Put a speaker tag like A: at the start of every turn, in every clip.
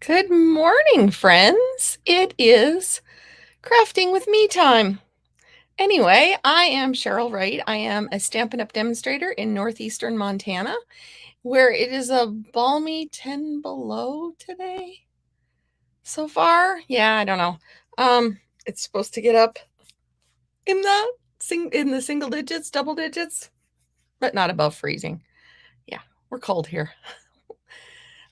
A: Good morning, friends. It is crafting with me time. Anyway, I am Cheryl Wright. I am a Stampin' Up! Demonstrator in northeastern Montana, where it is a balmy 10 below today. So far, yeah, I don't know. It's supposed to get up in the single digits, double digits, but not above freezing. Yeah, we're cold here.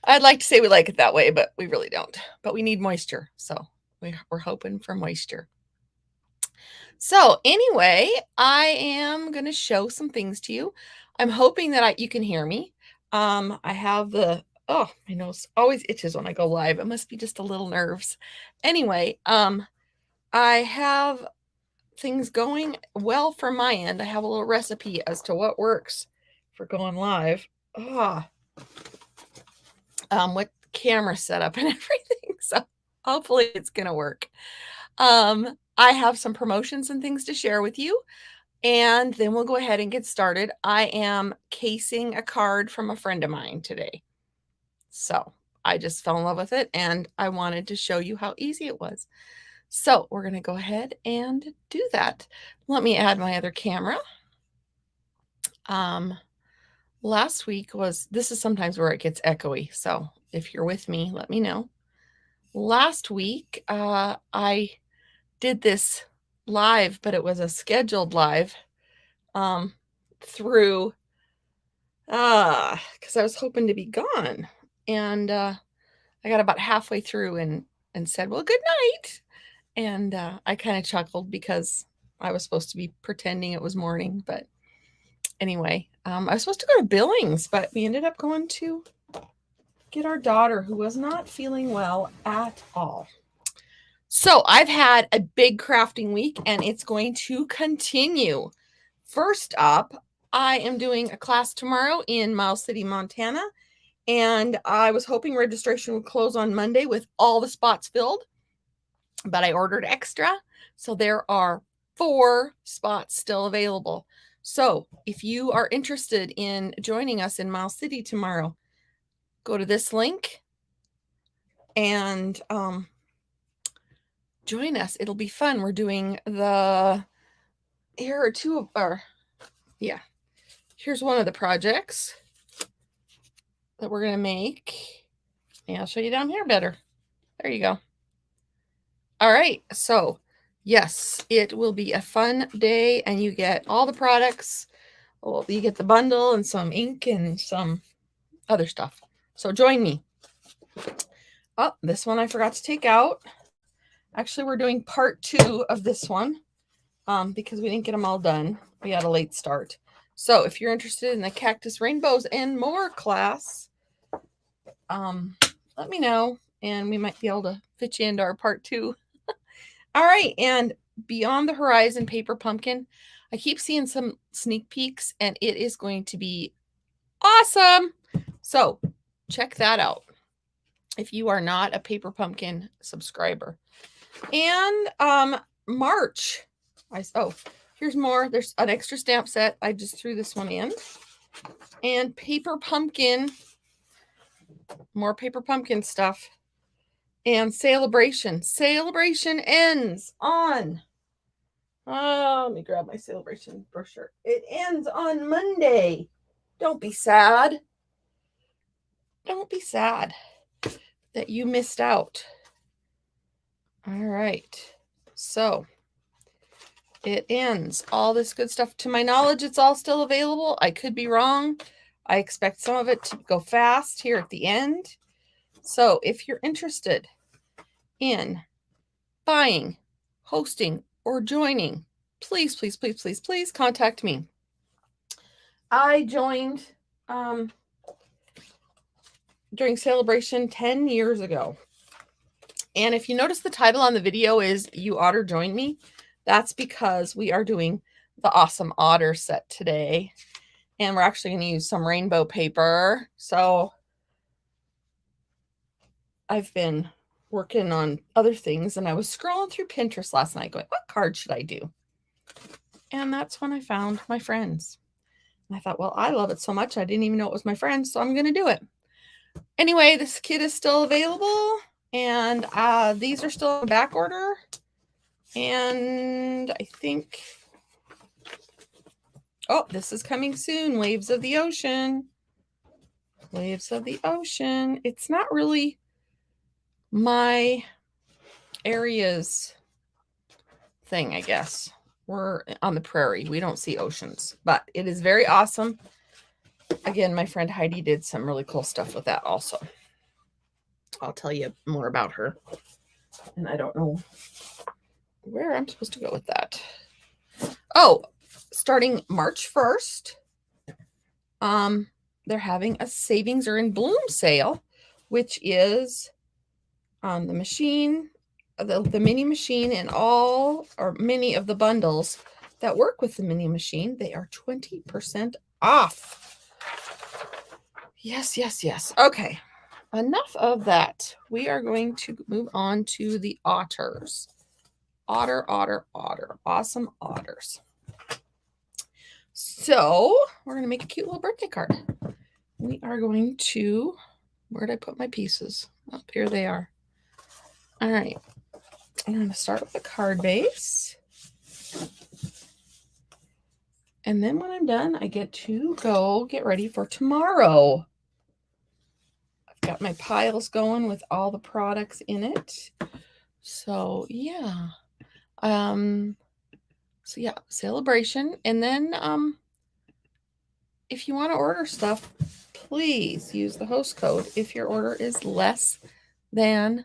A: I'd like to say we like it that way, but we really don't. But we need moisture, so we're hoping for moisture. So anyway, I am going to show some things to you. I'm hoping that you can hear me. I have my nose always itches when I go live. It must be just a little nerves. Anyway, I have things going well from my end. I have a little recipe as to what works for going live. What camera setup and everything. So hopefully it's going to work. I have some promotions and things to share with you, and then we'll go ahead and get started. I am casing a card from a friend of mine today. So I just fell in love with it, and I wanted to show you how easy it was. So we're going to go ahead and do that. Let me add my other camera. Last week this is sometimes where it gets echoey. So if you're with me, let me know. Last week, I did this live, but it was a scheduled live through because I was hoping to be gone, and I got about halfway through and said, well, good night. And I kind of chuckled because I was supposed to be pretending it was morning. But anyway, I was supposed to go to Billings, but we ended up going to get our daughter, who was not feeling well at all. So I've had a big crafting week, and it's going to continue. First up, I am doing a class tomorrow in Miles City, Montana, and I was hoping registration would close on Monday with all the spots filled, but I ordered extra, so there are 4 spots still available. So if you are interested in joining us in Miles City tomorrow, go to this link and join us. It'll be fun. We're doing here's one of the projects that we're going to make. And I'll show you down here better. There you go. All right. So yes, it will be a fun day, and you get all the products. Well, you get the bundle and some ink and some other stuff. So join me. Oh, this one I forgot to take out. Actually, we're doing part 2 of this one because we didn't get them all done. We had a late start. So if you're interested in the Cactus Rainbows and More class, let me know, and we might be able to fit you into our part 2. All right, and Beyond the Horizon Paper Pumpkin. I keep seeing some sneak peeks, and it is going to be awesome. So check that out if you are not a Paper Pumpkin subscriber. And March. Here's more. There's an extra stamp set. I just threw this one in. And Paper Pumpkin. More Paper Pumpkin stuff. And Sale-a-bration. Sale-a-bration ends on... let me grab my Sale-a-bration brochure. It ends on Monday. Don't be sad. Don't be sad that you missed out. All right. So it ends. All this good stuff. To my knowledge, it's all still available. I could be wrong. I expect some of it to go fast here at the end. So if you're interested in buying, hosting, or joining, please, please, please, please, please contact me. I joined during Sale-a-bration 10 years ago. And if you notice, the title on the video is You Otter Join Me. That's because we are doing the awesome otter set today. And we're actually going to use some rainbow paper. So I've been working on other things, and I was scrolling through Pinterest last night going, what card should I do? And that's when I found my friends. And I thought, well, I love it so much, I didn't even know it was my friends, so I'm going to do it. Anyway, this kit is still available, and these are still in back order. And I think, oh, this is coming soon. Waves of the Ocean. Waves of the Ocean. It's not really my area's thing, I guess. We're on the prairie. We don't see oceans, but it is very awesome. Again, my friend Heidi did some really cool stuff with that also. I'll tell you more about her. And I don't know where I'm supposed to go with that. Oh, starting March 1st, they're having a savings or in bloom sale, which is the machine, the mini machine, and all or many of the bundles that work with the mini machine. They are 20% off. Yes, yes, yes. Okay, enough of that. We are going to move on to the otters. Otter, otter, otter. Awesome otters. So we're going to make a cute little birthday card. We are going to, where did I put my pieces? Up here they are. All right. I'm going to start with the card base. And then when I'm done, I get to go get ready for tomorrow. I've got my piles going with all the products in it. So yeah. So yeah, Sale-a-bration. And then if you want to order stuff, please use the host code if your order is less than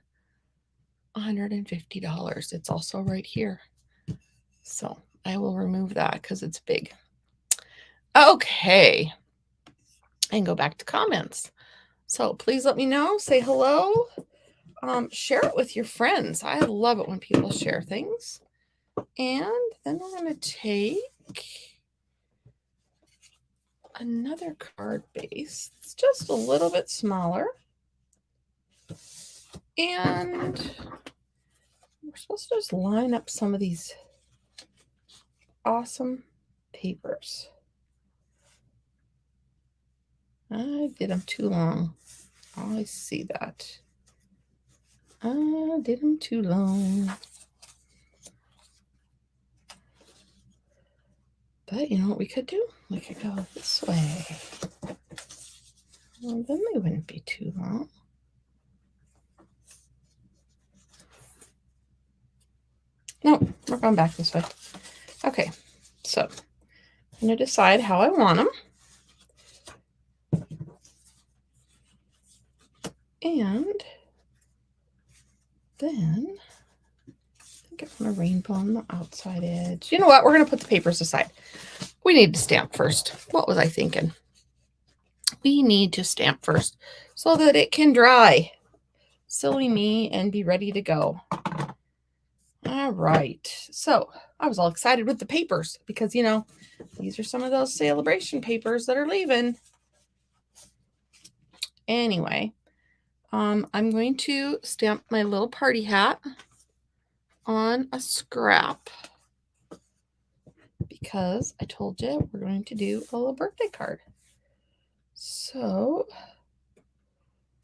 A: $150. It's also right here. So I will remove that because it's big. Okay. And go back to comments. So please let me know. Say hello. Share it with your friends. I love it when people share things. And then we're going to take another card base. It's just a little bit smaller. And we're supposed to just line up some of these awesome papers. I did them too long. I see that. I did them too long. But you know what we could do? We could go this way. Well, then they wouldn't be too long. No, we're going back this way. Okay, so I'm going to decide how I want them. And then get a rainbow on the outside edge. You know what? We're going to put the papers aside. We need to stamp first. What was I thinking? We need to stamp first so that it can dry. Silly me, and be ready to go. All right. So I was all excited with the papers because, you know, these are some of those Sale-a-bration papers that are leaving. Anyway, I'm going to stamp my little party hat on a scrap because I told you we're going to do a little birthday card. So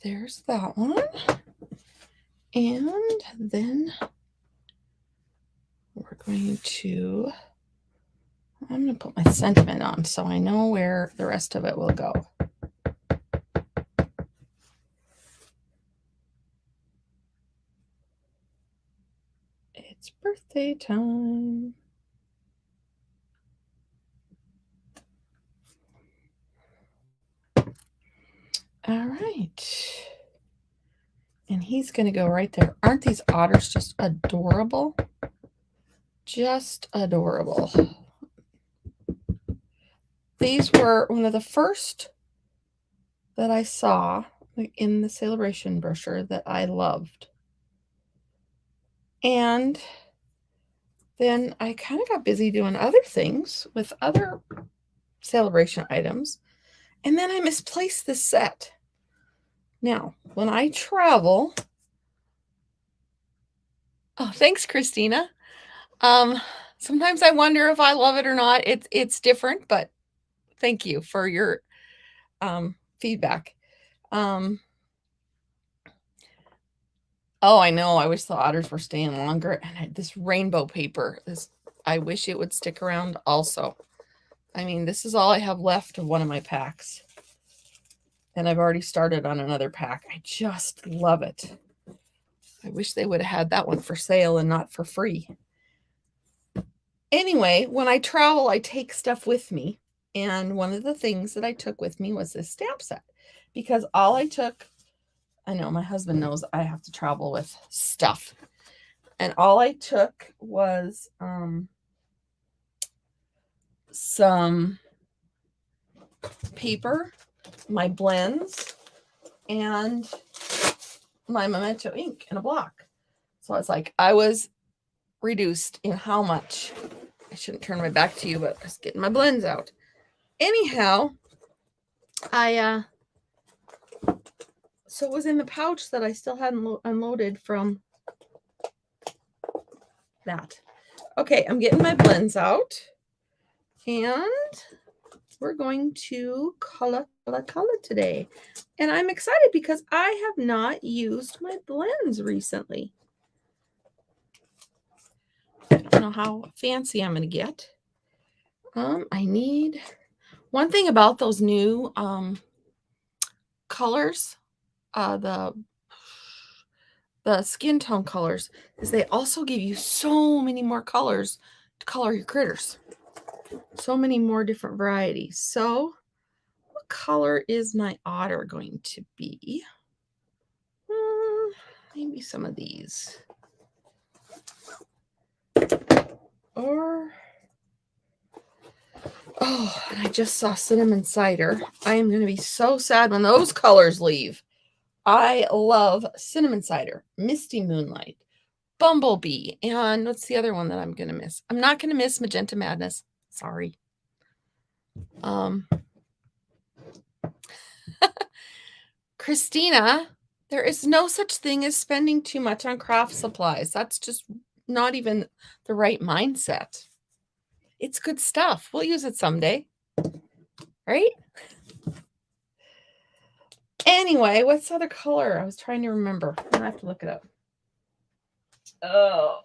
A: there's that one. And then we're going to, I'm going to put my sentiment on so I know where the rest of it will go. It's birthday time. All right. And he's going to go right there. Aren't these otters just adorable? Just adorable. These were one of the first that I saw in the Sale-a-bration brochure that I loved. And then I kind of got busy doing other things with other Sale-a-bration items. And then I misplaced this set. Now, when I travel, oh, thanks, Christina. Sometimes I wonder if I love it or not. It's different, but thank you for your feedback. Oh, I know. I wish the otters were staying longer. And this rainbow paper is, I wish it would stick around also. I mean, this is all I have left of one of my packs. And I've already started on another pack. I just love it. I wish they would have had that one for sale and not for free. Anyway, when I travel, I take stuff with me. And one of the things that I took with me was this stamp set. Because all I took, I know my husband knows I have to travel with stuff. And all I took was some paper, my blends, and my Memento ink and a block. So it's like I was reduced in how much. I shouldn't turn my back to you, but I was getting my blends out. Anyhow, so it was in the pouch that I still hadn't unloaded from that. Okay, I'm getting my blends out, and we're going to color today. And I'm excited because I have not used my blends recently. I don't know how fancy I'm going to get. I need one thing about those new colors, the skin tone colors, is they also give you so many more colors to color your critters. So many more different varieties. So what color is my otter going to be? Maybe some of these. Or, oh, and I just saw cinnamon cider. I am going to be so sad when those colors leave. I love cinnamon cider, misty moonlight, bumblebee, and what's the other one that I'm going to miss? I'm not going to miss magenta madness. Sorry. Christina, there is no such thing as spending too much on craft supplies. That's just not even the right mindset. It's good stuff. We'll use it someday. Right? Anyway, what's the other color? I was trying to remember. I have to look it up. Oh.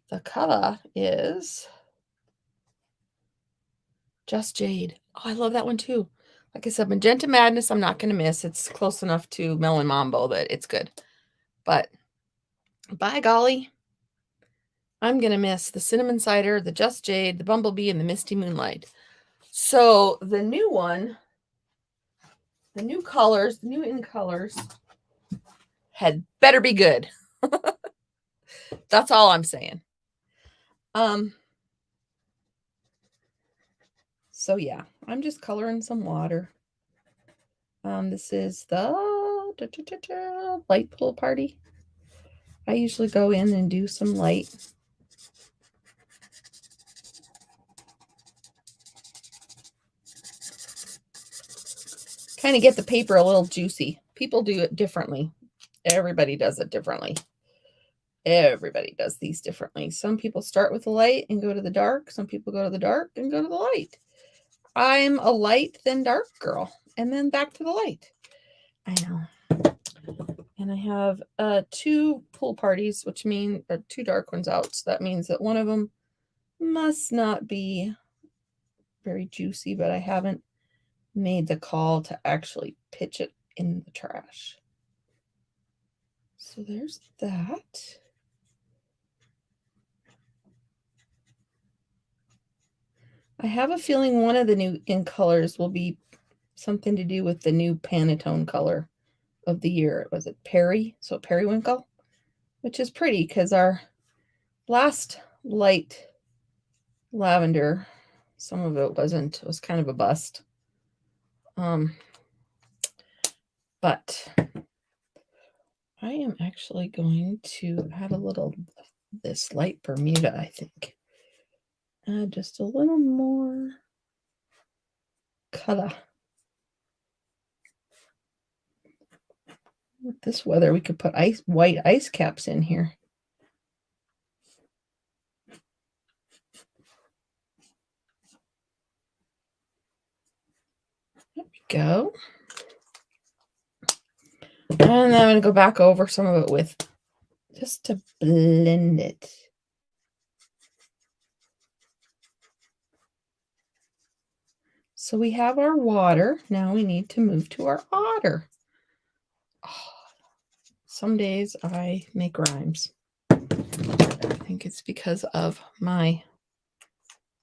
A: The color is Just Jade. Oh, I love that one too. Like I said, Magenta Madness, I'm not going to miss. It's close enough to Melon Mambo that it's good. But by golly, I'm going to miss the Cinnamon Cider, the Just Jade, the Bumblebee, and the Misty Moonlight. So the new one, the new colors, the new in colors, had better be good. That's all I'm saying. So yeah, I'm just coloring some water. This is the light pool party. I usually go in and do some light. Kind of get the paper a little juicy. People do it differently. Everybody does it differently. Everybody does these differently. Some people start with the light and go to the dark. Some people go to the dark and go to the light. I'm a light then dark girl, and then back to the light. I know. And I have 2 pool parties, which mean 2 dark ones out. So that means that one of them must not be very juicy, but I haven't made the call to actually pitch it in the trash. So there's that. I have a feeling one of the new in colors will be something to do with the new Pantone color of the year. Was it Perry? So Periwinkle, which is pretty because our last light lavender, some of it wasn't. It was kind of a bust. But I am actually going to add a little this light Bermuda, I think. Add just a little more color. With this weather, we could put white ice caps in here. go. And then I'm going to go back over some of it with just to blend it. So we have our water. Now we need to move to our otter. Oh, some days I make rhymes. I think it's because of my,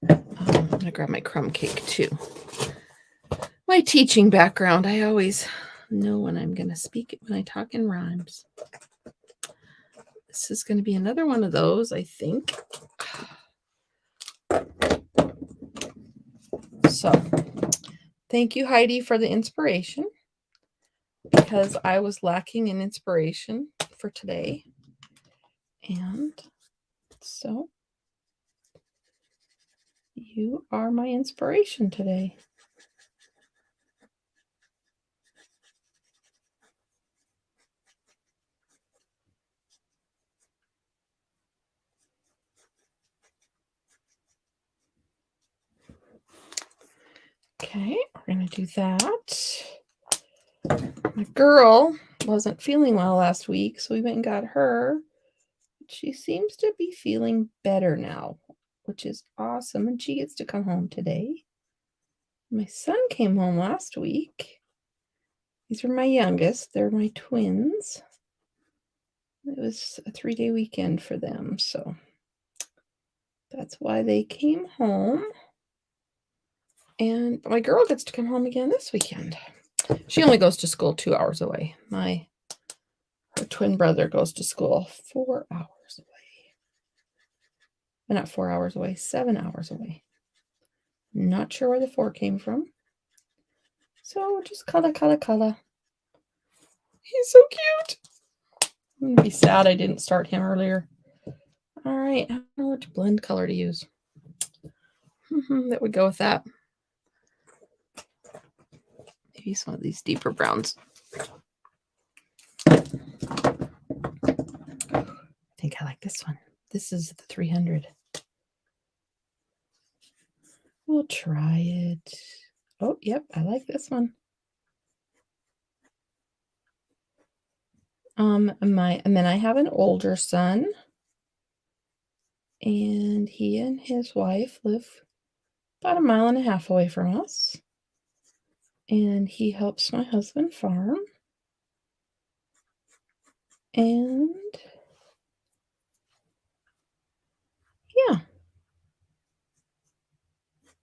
A: I'm going to grab my crumb cake too. My teaching background, I always know when I'm going to speak it when I talk in rhymes. This is going to be another one of those, I think. So, thank you, Heidi, for the inspiration, because I was lacking in inspiration for today. And so, you are my inspiration today. Okay, we're going to do that. My girl wasn't feeling well last week, so we went and got her. She seems to be feeling better now, which is awesome, and she gets to come home today. My son came home last week. These are my youngest. They're my twins. It was a 3-day weekend for them, so that's why they came home. And my girl gets to come home again this weekend. She only goes to school 2 hours away. Her twin brother goes to school 4 hours away. Not 4 hours away, 7 hours away. Not sure where the 4 came from. So just color. He's so cute. I'm going to be sad I didn't start him earlier. All right, I don't know which blend color to use. That would go with that. Maybe some of these deeper browns. I think I like this one. This is the 300. We'll try it. Oh, yep, I like this one. And then I have an older son, and he and his wife live about 1.5 miles away from us. And he helps my husband farm. And yeah.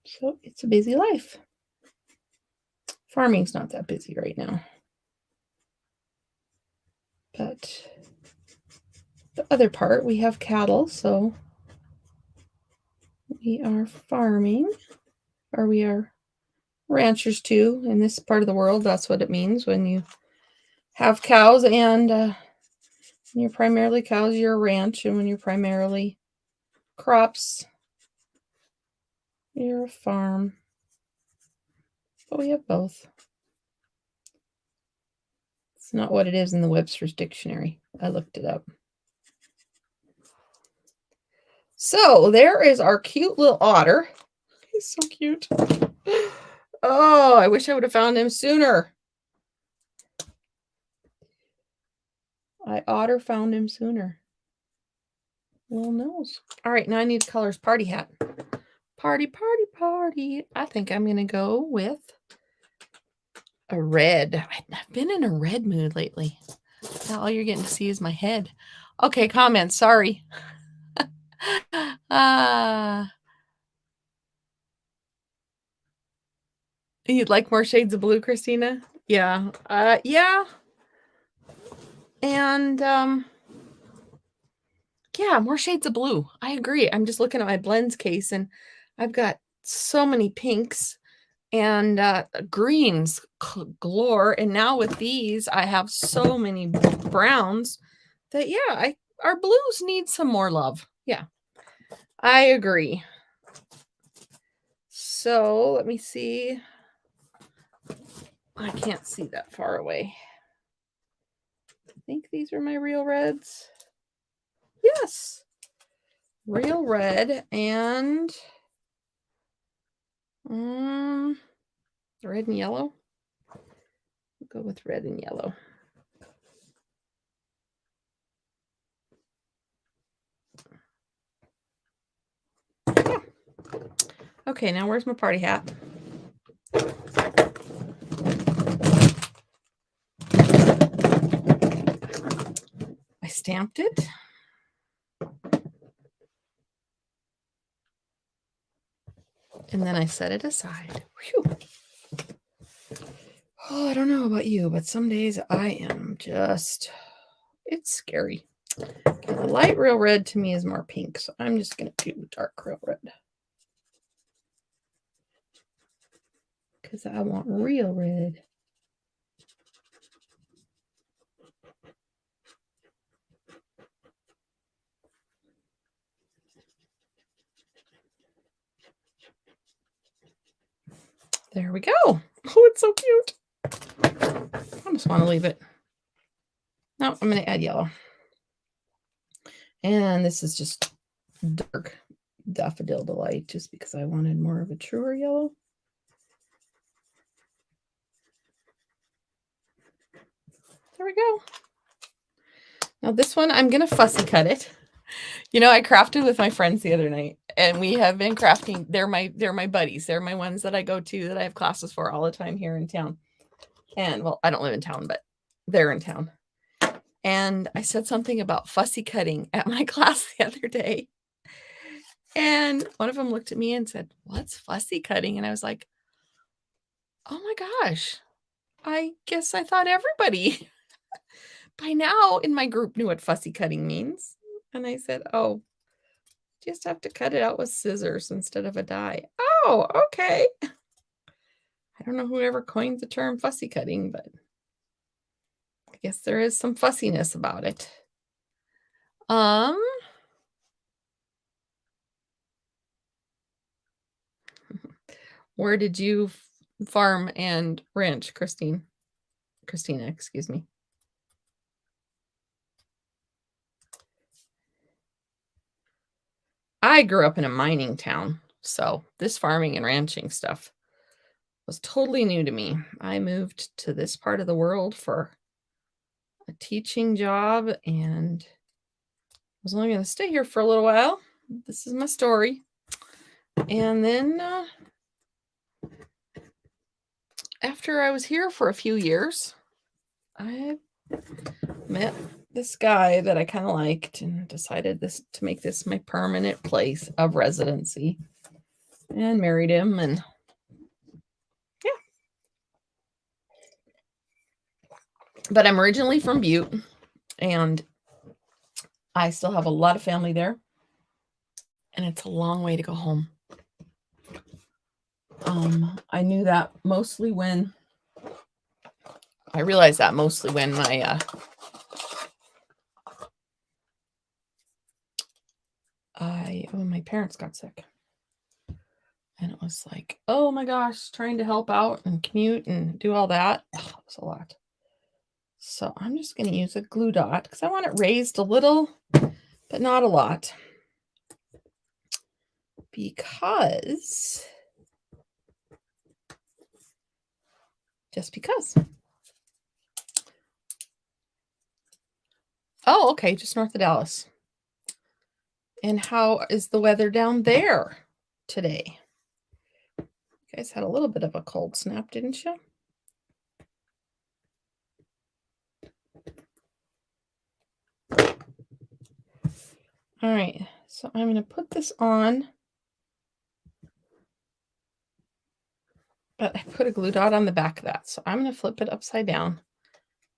A: So it's a busy life. Farming's not that busy right now. But the other part, we have cattle, so we are farming, or we are ranchers too. In this part of the world, that's what it means when you have cows, and when you're primarily cows, you're a ranch, and when you're primarily crops, you're a farm. But we have both. It's not what it is in the Webster's Dictionary. I looked it up. So there is our cute little otter. He's so cute. Oh, I wish I would have found him sooner. I otter found him sooner. Little nose. All right, now I need colors. Party hat. Party. I think I'm going to go with a red. I've been in a red mood lately. Now all you're getting to see is my head. Okay, comments. Sorry. You'd like more shades of blue, Christina? Yeah. Yeah. And yeah, more shades of blue. I agree. I'm just looking at my blends case, and I've got so many pinks and greens galore. And now with these, I have so many browns that, yeah, our blues need some more love. Yeah, I agree. So let me see. I can't see that far away. I think these are my real reds. Yes. Real red and red and yellow. We'll go with red and yellow. Yeah. Okay, now where's my party hat? I stamped it. And then I set it aside. Whew. Oh, I don't know about you, but some days I am just, it's scary. Okay, the light real red to me is more pink, so I'm just going to do dark real red. Because I want real red. There we go. Oh, it's so cute. I just want to leave it. No, I'm going to add yellow. And this is just dark Daffodil Delight, just because I wanted more of a truer yellow. There we go. Now this one, I'm going to fussy cut it. You know, I crafted with my friends the other night, and we have been crafting. They're my buddies. They're my ones that I go to, that I have classes for all the time here in town. And well, I don't live in town, but they're in town. And I said something about fussy cutting at my class the other day. And one of them looked at me and said, "What's fussy cutting?" And I was like, "Oh my gosh, I guess I thought everybody by now in my group knew what fussy cutting means." And I said, "Oh, just have to cut it out with scissors instead of a die." Oh, okay. I don't know who ever coined the term fussy cutting, but I guess there is some fussiness about it. Where did you farm and ranch, Christina, excuse me? I grew up in a mining town, so this farming and ranching stuff was totally new to me. I moved to this part of the world for a teaching job and was only going to stay here for a little while. This is my story. And then after I was here for a few years, I met this guy that I kind of liked and decided to make this my permanent place of residency, and married him. And yeah, but I'm originally from Butte, and I still have a lot of family there, and it's a long way to go home. I knew that mostly when I realized that mostly when my parents got sick. And it was like, oh my gosh, trying to help out and commute and do all that. Oh, it was a lot. So I'm just going to use a glue dot because I want it raised a little, but not a lot. Just because. Oh, okay, just north of Dallas. And how is the weather down there today? You guys had a little bit of a cold snap, didn't you? All right, so I'm going to put this on. But I put a glue dot on the back of that. So I'm going to flip it upside down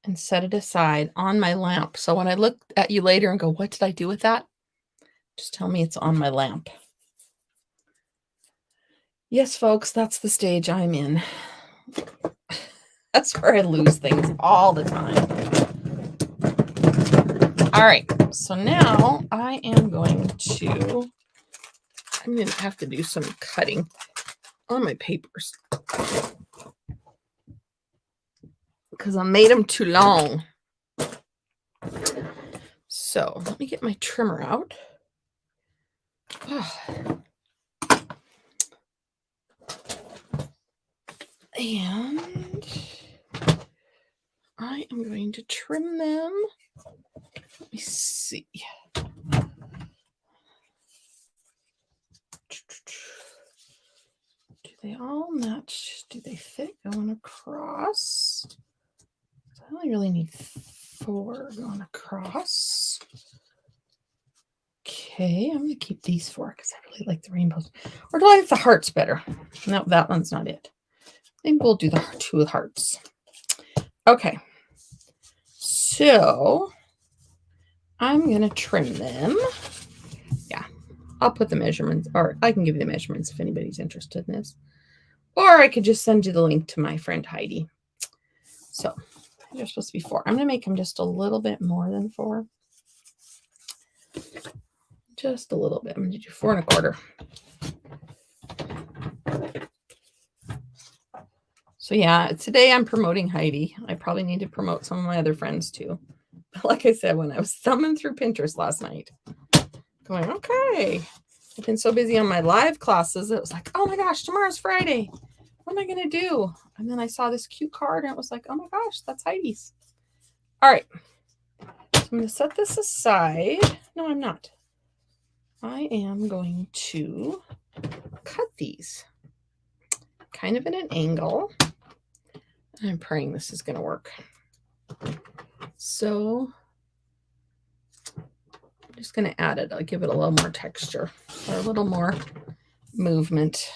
A: and set it aside on my lamp. So when I look at you later and go, what did I do with that? Just tell me it's on my lamp. Yes, folks, that's the stage I'm in. That's where I lose things all the time. All right, so now I'm going to have to do some cutting on my papers because I made them too long. So let me get my trimmer out. And to trim them. Let me see. Do they all match? Do they fit going across? I only really need 4 going across. Okay, I'm going to keep these 4 because I really like the rainbows. Or do I like the hearts better? No, that one's not it. Maybe we'll do the 2 hearts. Okay. So I'm going to trim them. Yeah, I'll put the measurements, or I can give you the measurements if anybody's interested in this. Or I could just send you the link to my friend Heidi. So they're supposed to be 4. I'm going to make them just a little bit more than 4. Just a little bit. I'm going to do 4 1/4. So yeah, today I'm promoting Heidi. I probably need to promote some of my other friends too. But like I said, when I was thumbing through Pinterest last night, going, okay, I've been so busy on my live classes. It was like, oh my gosh, tomorrow's Friday. What am I going to do? And then I saw this cute card and it was like, oh my gosh, that's Heidi's. All right. So I'm going to set this aside. No, I'm not. I am going to cut these kind of at an angle. I'm praying this is going to work. So I'm just going to add it. I'll give it a little more texture or a little more movement.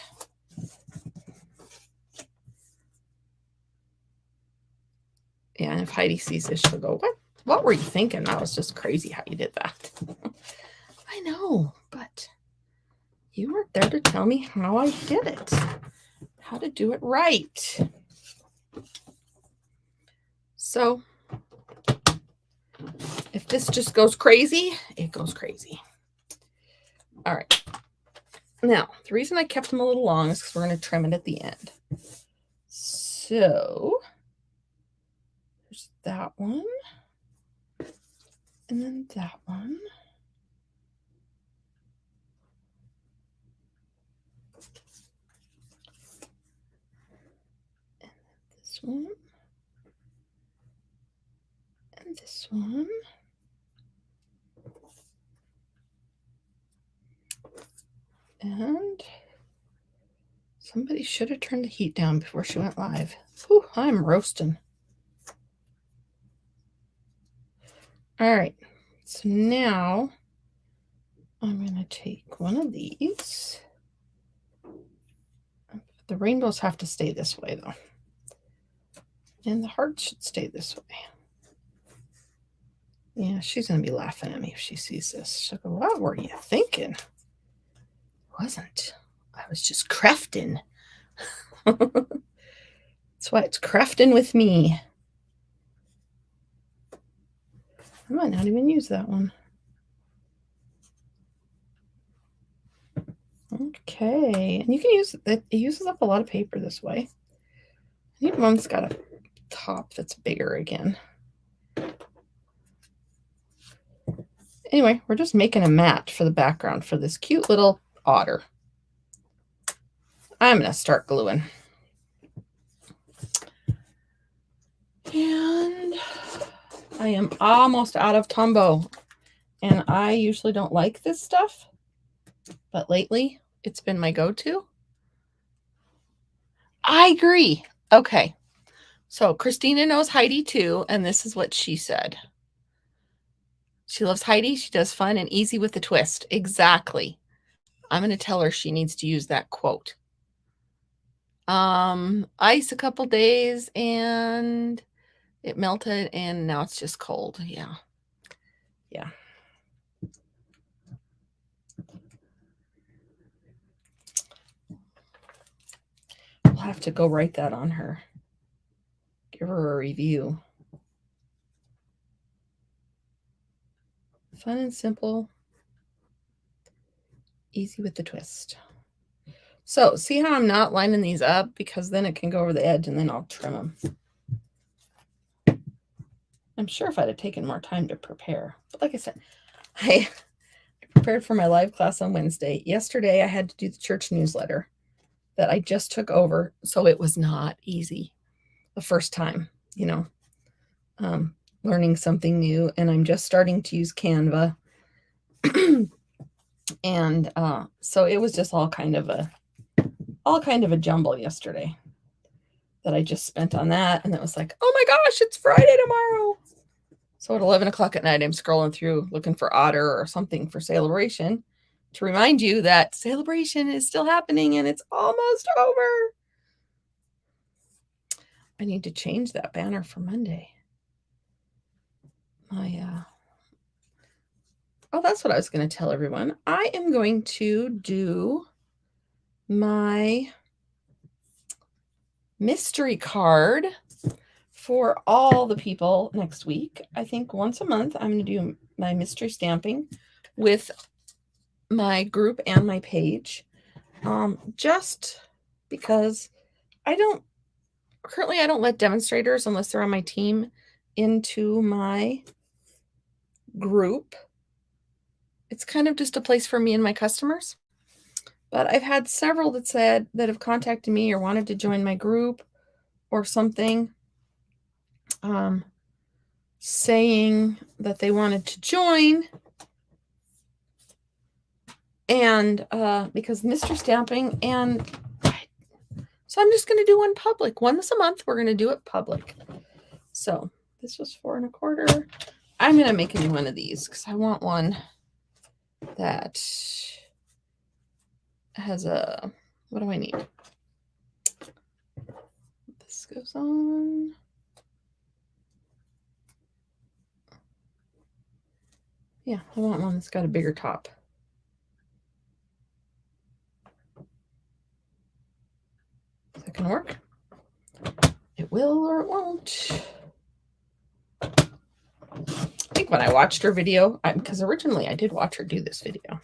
A: Yeah, and if Heidi sees this, she'll go, what were you thinking? That was just crazy how you did that. I know, but you weren't there to tell me how I did it, how to do it right. So if this just goes crazy, it goes crazy. All right. Now, the reason I kept them a little long is because we're going to trim it at the end. So there's that one. And then that one. And this one. And this one. And somebody should have turned the heat down before she went live. Whew, I'm roasting. All right. So now I'm going to take one of these. The rainbows have to stay this way, though. And the hearts should stay this way. Yeah, she's going to be laughing at me if she sees this. She'll go, what were you thinking? Wasn't. I was just crafting. That's why it's crafting with me. I might not even use that one. Okay, and you can use it. It uses up a lot of paper this way. I think one's got a top that's bigger again. Anyway, we're just making a mat for the background for this cute little otter. I'm going to start gluing. And I am almost out of Tombow. And I usually don't like this stuff, but lately it's been my go-to. I agree. Okay. So Christina knows Heidi too, and this is what she said. She loves Heidi. She does fun and easy with the twist. Exactly. I'm going to tell her she needs to use that quote. Ice a couple days and it melted and now it's just cold. Yeah. Yeah. I'll have to go write that on her. Give her a review. Fun and simple. Easy with the twist. So see how I'm not lining these up because then it can go over the edge and then I'll trim them. I'm sure if I'd have taken more time to prepare, but like I said, I prepared for my live class on Wednesday. Yesterday, I had to do the church newsletter that I just took over. So it was not easy the first time, you know. learning something new, and I'm just starting to use Canva. And so it was just all kind of a jumble yesterday that I just spent on that. And it was like, oh my gosh, it's Friday tomorrow. So at 11 o'clock at night, I'm scrolling through looking for Otter or something for Sale-a-bration to remind you that Sale-a-bration is still happening and it's almost over. I need to change that banner for Monday. Oh, that's what I was going to tell everyone. I am going to do my mystery card for all the people next week. I think once a month, I'm going to do my mystery stamping with my group and my page. Just because I don't let demonstrators, unless they're on my team, into my group. It's kind of just a place for me and my customers. But I've had several that have contacted me or wanted to join my group or something, saying that they wanted to join. And because mystery stamping, and so I'm just going to do one public. Once a month, we're going to do it public. So this was 4 1/4. I'm going to make a new one of these because I want one that has a, what do I need? This goes on. Yeah, I want one that's got a bigger top. Is that going to work? It will or it won't. I think when I watched her video, because originally I did watch her do this video,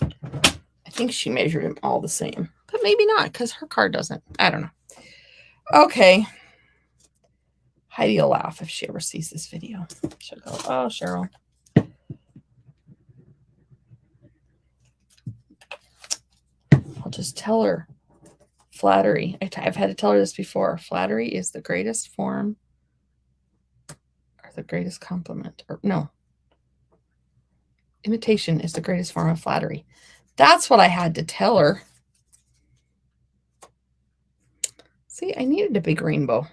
A: I think she measured them all the same, but maybe not because her card doesn't. I don't know. Okay. Heidi will laugh if she ever sees this video. She'll go, oh, Cheryl. I'll just tell her flattery. I've had to tell her this before. Flattery is the greatest form, or the greatest compliment, or no. Imitation is the greatest form of flattery. That's what I had to tell her. See, I needed a big rainbow.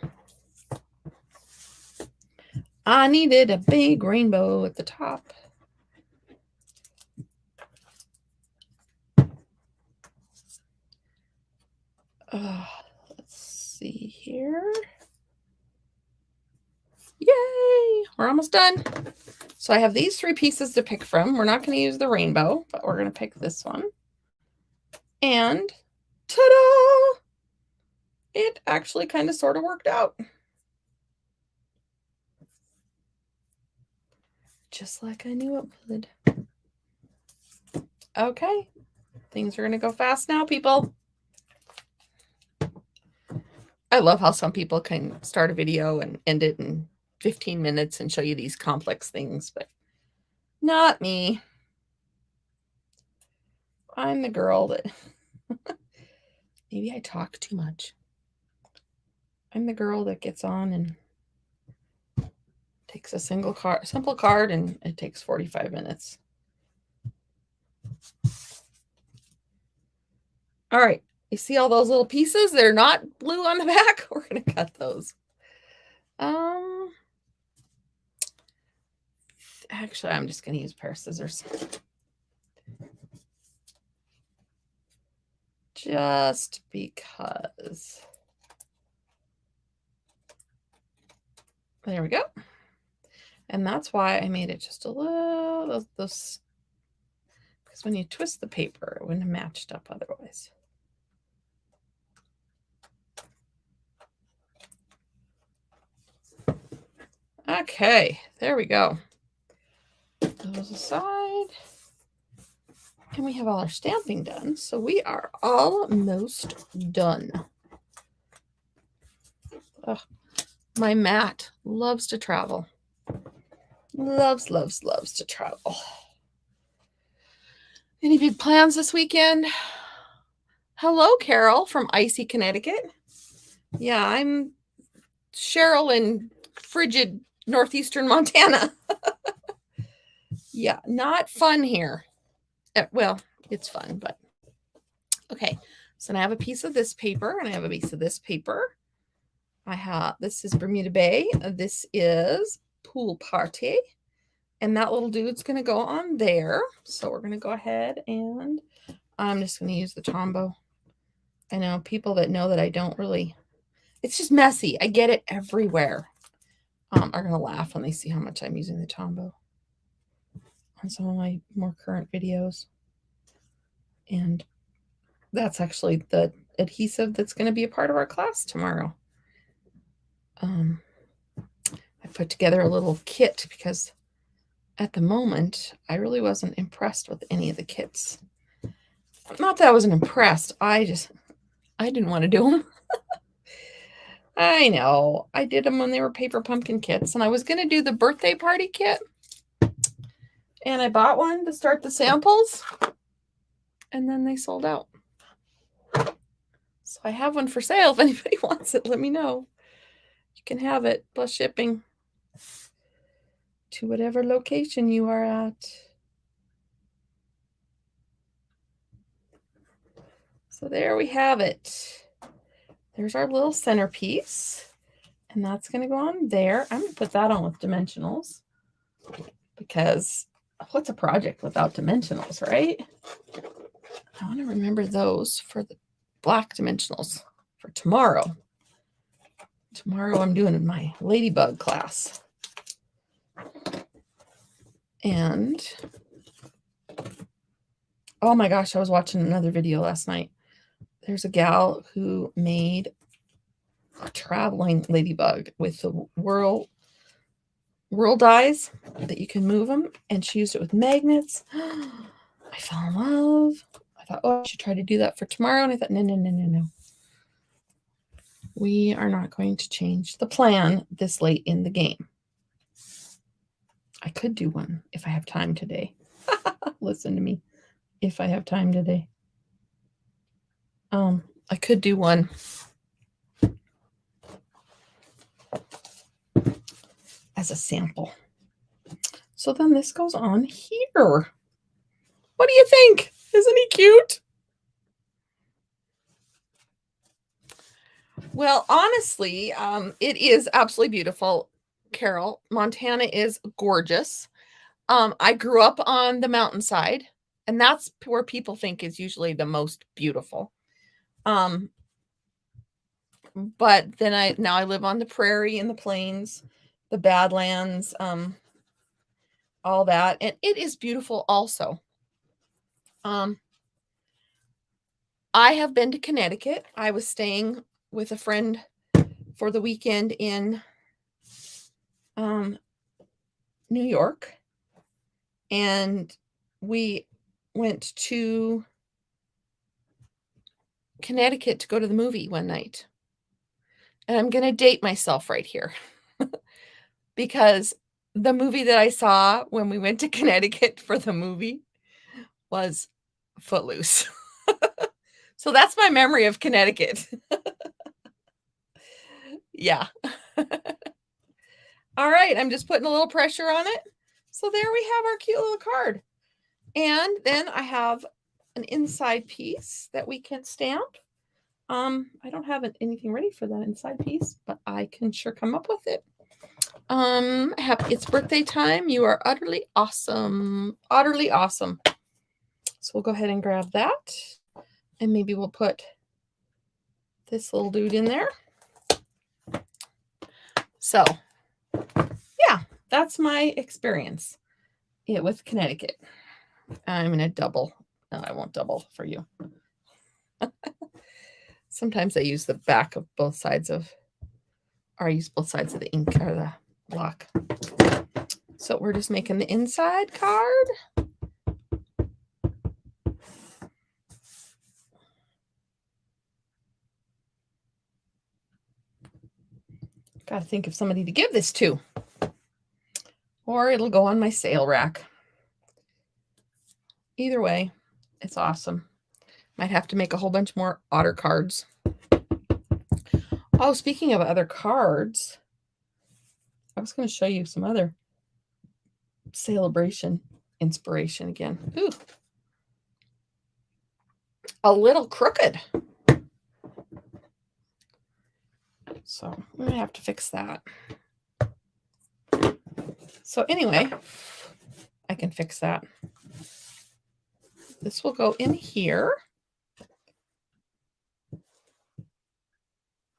A: I needed a big rainbow at the top. Let's see here. Yay! We're almost done. So I have these 3 pieces to pick from. We're not going to use the rainbow, but we're going to pick this one. And ta-da! It actually kind of sort of worked out. Just like I knew it would. Okay. Things are going to go fast now, people. I love how some people can start a video and end it in 15 minutes and show you these complex things, but not me. I'm the girl that maybe I talk too much. I'm the girl that gets on and takes a simple card, and it takes 45 minutes. All right. You see all those little pieces? They're not blue on the back. We're going to cut those. Actually, I'm just going to use a pair of scissors. Just because. There we go. And that's why I made it just a little, because when you twist the paper, it wouldn't have matched up otherwise. Okay, there we go. Put those aside. And we have all our stamping done. So we are almost done. Ugh. My Matt loves to travel. Loves to travel. Any big plans this weekend? Hello, Carol from icy Connecticut. Yeah, I'm Cheryl in frigid northeastern Montana. Yeah, not fun here. Well, it's fun, but okay. So now I have a piece of this paper and I have a piece of this paper. This is Bermuda Bay. This is Pool Party. And that little dude's going to go on there. So we're going to go ahead and I'm just going to use the Tombow. I know people that know that I don't really, it's just messy. I get it everywhere. Are going to laugh when they see how much I'm using the Tombow on some of my more current videos. And that's actually the adhesive that's going to be a part of our class tomorrow. I put together a little kit because at the moment, I really wasn't impressed with any of the kits. Not that I wasn't impressed. I didn't want to do them. I know. I did them when they were paper pumpkin kits. And I was going to do the birthday party kit. And I bought one to start the samples. And then they sold out. So I have one for sale. If anybody wants it, let me know. You can have it plus shipping to whatever location you are at. So there we have it. There's our little centerpiece. And that's going to go on there. I'm going to put that on with dimensionals. Because what's a project without dimensionals, right? I want to remember those for the black dimensionals for tomorrow. Tomorrow I'm doing my ladybug class. And oh my gosh, I was watching another video last night. There's a gal who made a traveling ladybug with the whirl dies that you can move them, and she used it with magnets. I fell in love. I thought, oh, I should try to do that for tomorrow. And I thought, no. We are not going to change the plan this late in the game. I could do one if I have time today. Listen to me. If I have time today. I could do one as a sample. So then this goes on here. What do you think? Isn't he cute? Well, honestly, it is absolutely beautiful, Carol. Montana is gorgeous. I grew up on the mountainside, and that's where people think is usually the most beautiful. But then now I live on the prairie and the plains, the Badlands, all that, and it is beautiful also. I have been to Connecticut. I was staying with a friend for the weekend in New York, and we went to Connecticut to go to the movie one night. And I'm going to date myself right here because the movie that I saw when we went to Connecticut for the movie was Footloose. So that's my memory of Connecticut. Yeah. All right. I'm just putting a little pressure on it. So there we have our cute little card. And then I have an inside piece that we can stamp. I don't have anything ready for that inside piece, but I can sure come up with it. It's birthday time. You are utterly awesome. Utterly awesome. So we'll go ahead and grab that. And maybe we'll put this little dude in there. So, yeah, that's my experience with Connecticut. I'm going to double. No, I won't double for you. Sometimes I use the back of both sides of, or I use both sides of the ink or the block. So we're just making the inside card. Got to think of somebody to give this to. Or it'll go on my sale rack. Either way, it's awesome. Might have to make a whole bunch more otter cards. Oh, speaking of other cards, was going to show you some other Sale-a-bration inspiration again. Ooh. A little crooked. So I'm going to have to fix that. So anyway, I can fix that. This will go in here.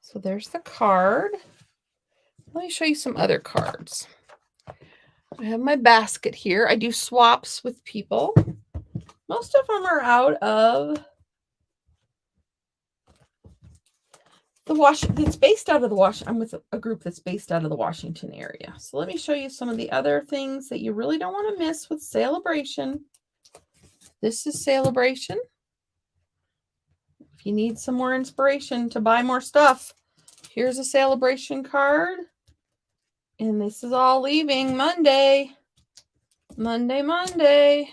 A: So there's the card. Let me show you some other cards. I have my basket here. I do swaps with people. Most of them are out of it's based out of the I'm with a group that's based out of the Washington area. So let me show you some of the other things that you really don't want to miss with Sale-a-bration. This is Sale-a-bration. If you need some more inspiration to buy more stuff, here's a Sale-a-bration card. And this is all leaving Monday. Monday.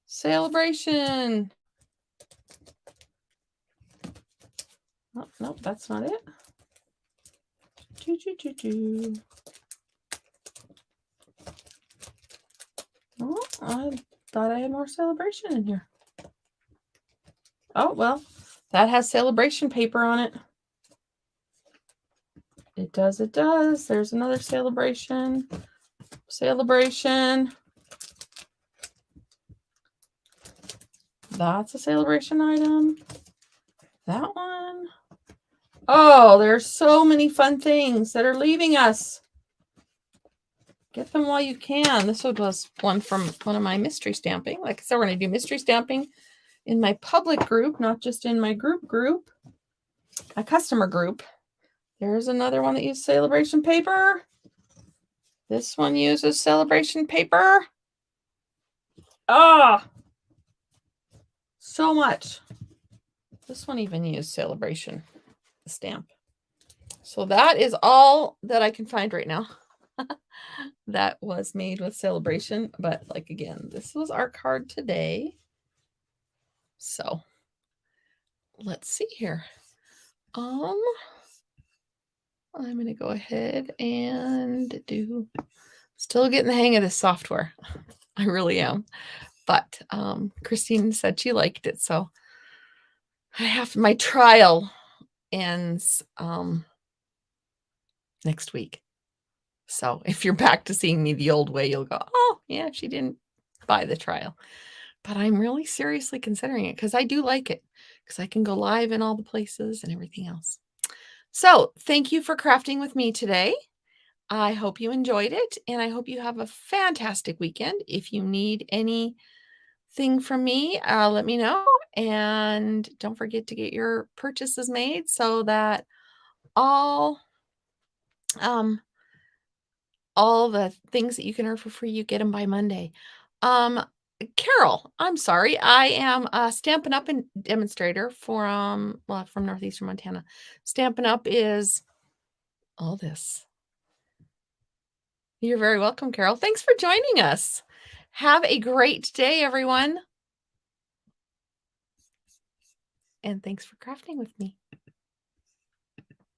A: Sale-a-bration. Oh, nope, that's not it. Oh, I thought I had more Sale-a-bration in here. Oh, well, that has Sale-a-bration paper on it. It does. There's another Sale-a-bration. Sale-a-bration. That's a Sale-a-bration item. That one. Oh, there's so many fun things that are leaving us. Get them while you can. This was one from one of my mystery stamping. Like I said, we're going to do mystery stamping in my public group, not just in my group, my customer group. There's another one that uses Sale-a-bration paper. This one uses Sale-a-bration paper. Ah, so much. This one even used Sale-a-bration stamp. So that is all that I can find right now. That was made with Sale-a-bration. But like, again, this was our card today. So let's see here. I'm going to go ahead and still getting the hang of this software. I really am. But Christine said she liked it. So I have my trial ends next week. So if you're back to seeing me the old way, you'll go, oh, yeah, she didn't buy the trial. But I'm really seriously considering it because I do like it because I can go live in all the places and everything else. So thank you for crafting with me today. I hope you enjoyed it and I hope you have a fantastic weekend. If you need anything from me, let me know. And don't forget to get your purchases made so that all the things that you can earn for free, you get them by Monday. Carol, I'm sorry. I am a Stampin' Up! Demonstrator from Northeastern Montana. Stampin' Up! Is all this. You're very welcome, Carol. Thanks for joining us. Have a great day, everyone. And thanks for crafting with me.